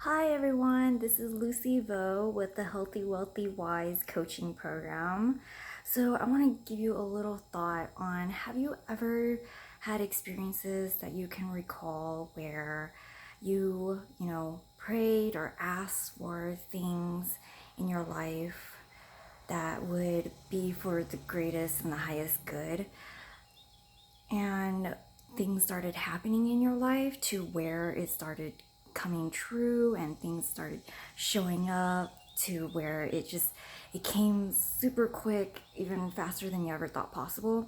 Hi everyone, this is Lucy Vo with the Healthy, Wealthy, Wise coaching program. So, I want to give you a little thought on have you ever had experiences that you can recall where you prayed or asked for things in your life that would be for the greatest and the highest good? And things started happening in your life to where it started coming true and things started showing up to where it came super quick, even faster than you ever thought possible.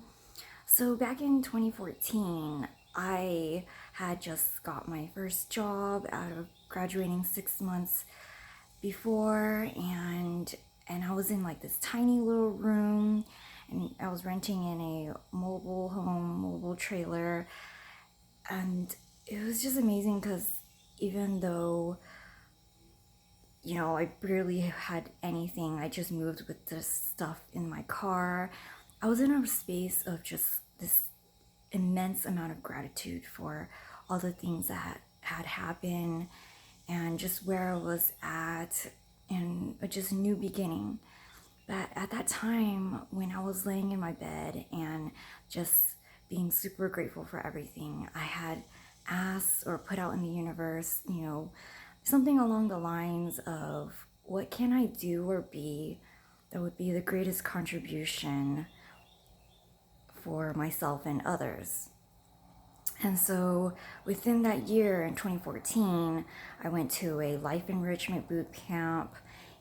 So back in 2014, I had just got my first job out of graduating 6 months before, and I was in like this tiny little room, and I was renting in a mobile home, mobile trailer, and it was just amazing because even though I barely had anything, I just moved with the stuff in my car. I was in a space of just this immense amount of gratitude for all the things that had happened and just where I was at and just a new beginning. But at that time, when I was laying in my bed and just being super grateful for everything, I had asked or put out in the universe, something along the lines of what can I do or be that would be the greatest contribution for myself and others. And so within that year in 2014, I went to a life enrichment boot camp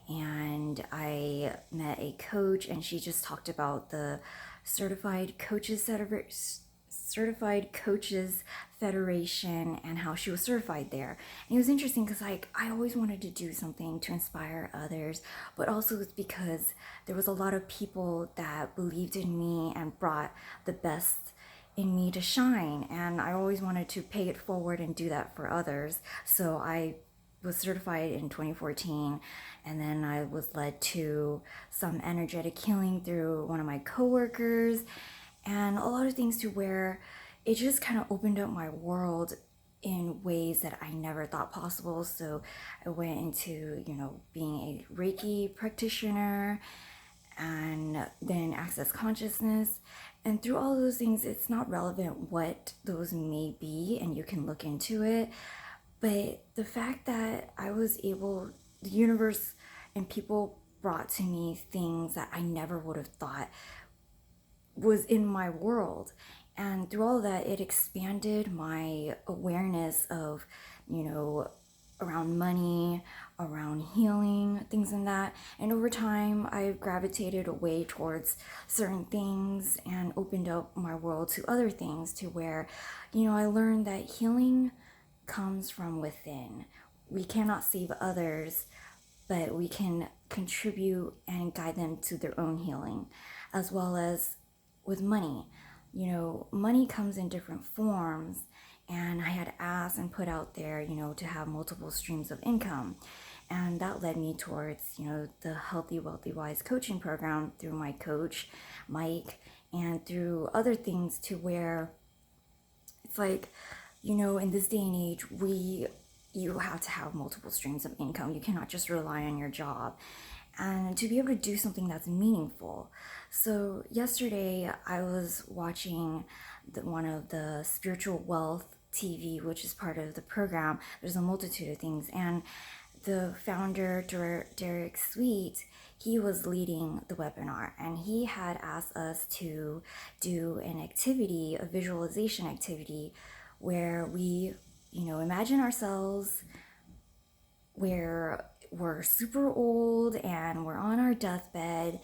and I met a coach, and she just talked about the certified coaches certified coaches federation and how she was certified there. And it was interesting because I always wanted to do something to inspire others, but also it's because there was a lot of people that believed in me and brought the best in me to shine, and I always wanted to pay it forward and do that for others. So I was certified in 2014, and then I was led to some energetic healing through one of my coworkers and a lot of things to where it just kind of opened up my world in ways that I never thought possible. So I went into, being a Reiki practitioner and then access consciousness. And through all those things, it's not relevant what those may be, and you can look into it. But the fact that I was able, the universe and people brought to me things that I never would have thought was in my world. And through all of that, it expanded my awareness of, you know, around money, around healing, things in that. And over time, I've gravitated away towards certain things and opened up my world to other things to where, I learned that healing comes from within. We cannot save others, but we can contribute and guide them to their own healing, as well as with money. Money comes in different forms, and I had asked and put out there, to have multiple streams of income. And that led me towards, the Healthy, Wealthy, Wise coaching program through my coach, Mike, and through other things to where it's like, in this day and age, you have to have multiple streams of income. You cannot just rely on your job. And to be able to do something that's meaningful. So yesterday I was watching one of the spiritual wealth TV, which is part of the program. There's a multitude of things, and the founder, Derek Sweet, he was leading the webinar, and he had asked us to do an activity, a visualization activity, where we, imagine ourselves where we're super old and we're on our deathbed,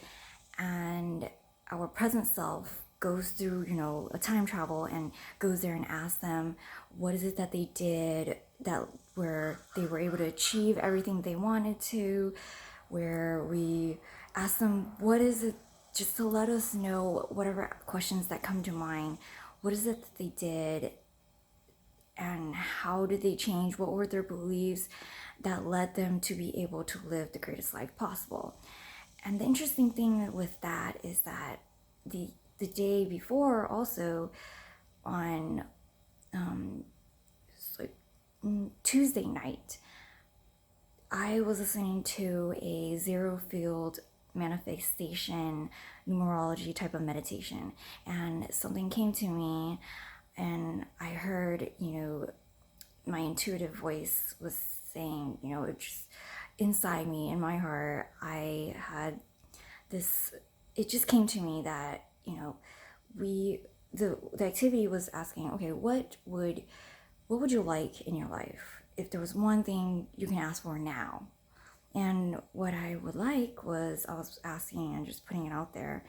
and our present self goes through, a time travel and goes there and asks them what is it that they did that where they were able to achieve everything they wanted to, where we ask them what is it, just to let us know whatever questions that come to mind, what is it that they did and how did they change, what were their beliefs that led them to be able to live the greatest life possible. And the interesting thing with that is that the day before, also on Tuesday night, I was listening to a zero field manifestation numerology type of meditation, and something came to me, and I heard, my intuitive voice was saying, it just inside me, in my heart, I had this, it just came to me that, we, the activity was asking, okay, what would you like in your life? If there was one thing you can ask for now. And what I would like was, I was asking and just putting it out there,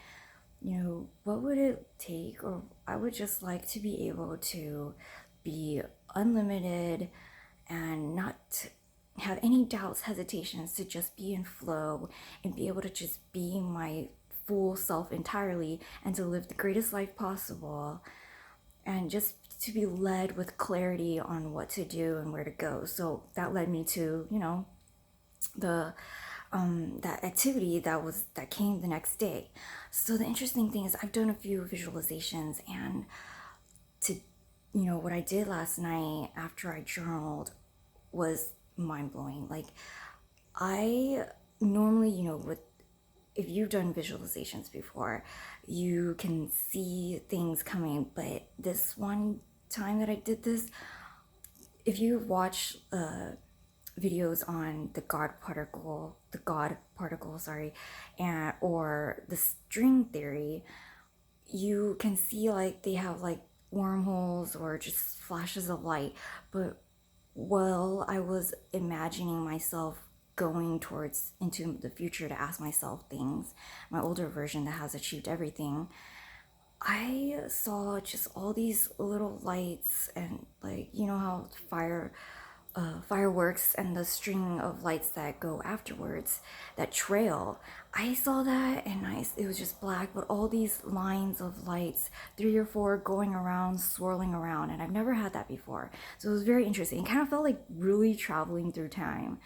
what would it take? Or I would just like to be able to be unlimited and not have any doubts, hesitations, to just be in flow and be able to just be my full self entirely and to live the greatest life possible and just to be led with clarity on what to do and where to go. So that led me to, the that activity that came the next day. So the interesting thing is I've done a few visualizations, and to what I did last night after I journaled was mind-blowing. Like, I normally, with if you've done visualizations before, you can see things coming, but this one time that I did this, if you watch videos on the God particle, sorry, and or the string theory, you can see like they have like wormholes or just flashes of light. But while I was imagining myself going towards into the future to ask myself things, my older version that has achieved everything, I saw just all these little lights, and like, how fireworks and the string of lights that go afterwards, that trail. I saw that, and it was just black, but all these lines of lights, 3 or 4 going around, swirling around, and I've never had that before. So it was very interesting. It kind of felt like really traveling through time.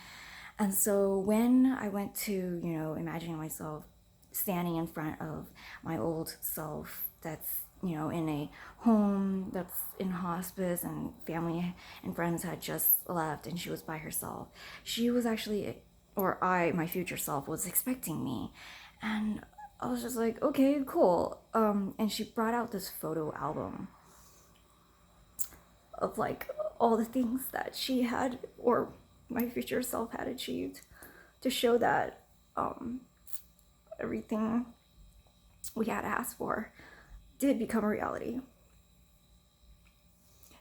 And so when I went to, imagining myself standing in front of my old self that's, in a home that's in hospice, and family and friends had just left, and she was by herself. She was actually, or my future self, was expecting me. And I was just like, okay, cool. And she brought out this photo album of like all the things that she had, or my future self had achieved, to show that everything we had asked for did become a reality.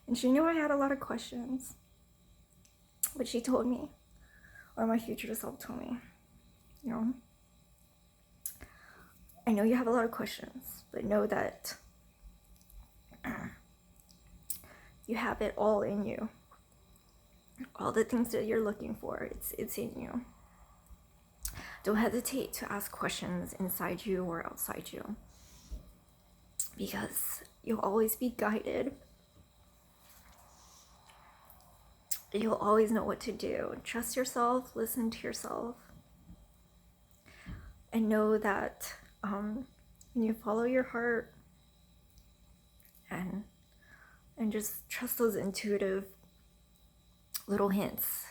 And she knew I had a lot of questions, but she told me, or my future self told me, I know you have a lot of questions, but know that you have it all in you. All the things that you're looking for, it's in you. Don't hesitate to ask questions inside you or outside you, because you'll always be guided. You'll always know what to do. Trust yourself, listen to yourself, and know that when you follow your heart and just trust those intuitive little hints,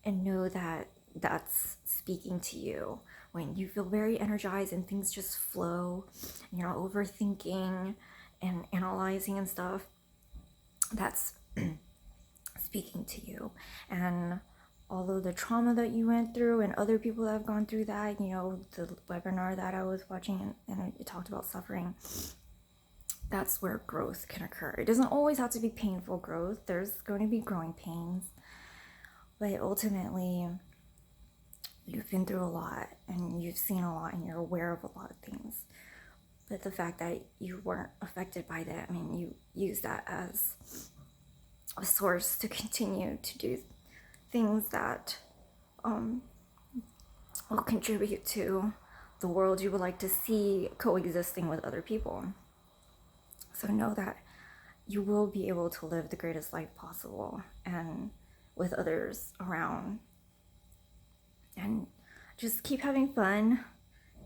and know that that's speaking to you when you feel very energized and things just flow and you're not overthinking and analyzing and stuff. That's speaking to you. And although the trauma that you went through, and other people that have gone through that, the webinar that I was watching, and it talked about suffering, that's where growth can occur. It doesn't always have to be painful growth. There's going to be growing pains, but ultimately you've been through a lot and you've seen a lot and you're aware of a lot of things. But the fact that you weren't affected by that, you use that as a source to continue to do things that will contribute to the world you would like to see coexisting with other people. So know that you will be able to live the greatest life possible, and with others around. And just keep having fun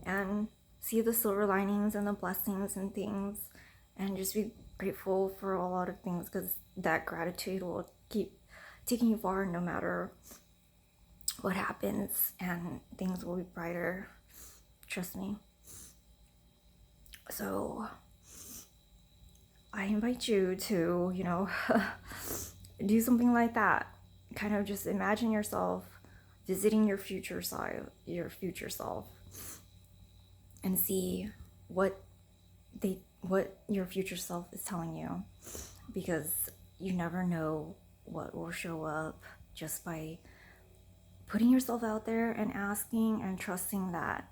and see the silver linings and the blessings and things, and just be grateful for a lot of things, because that gratitude will keep taking you far, no matter what happens, and things will be brighter. Trust me. So I invite you to, do something like that. Kind of just imagine yourself visiting your future self, and see what your future self is telling you, because you never know what will show up just by putting yourself out there and asking and trusting that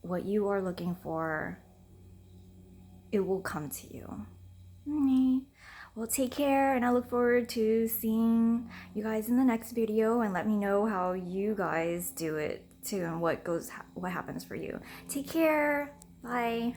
what you are looking for, it will come to you. Well, take care, and I look forward to seeing you guys in the next video, and let me know how you guys do it too, and what happens for you. Take care. Bye.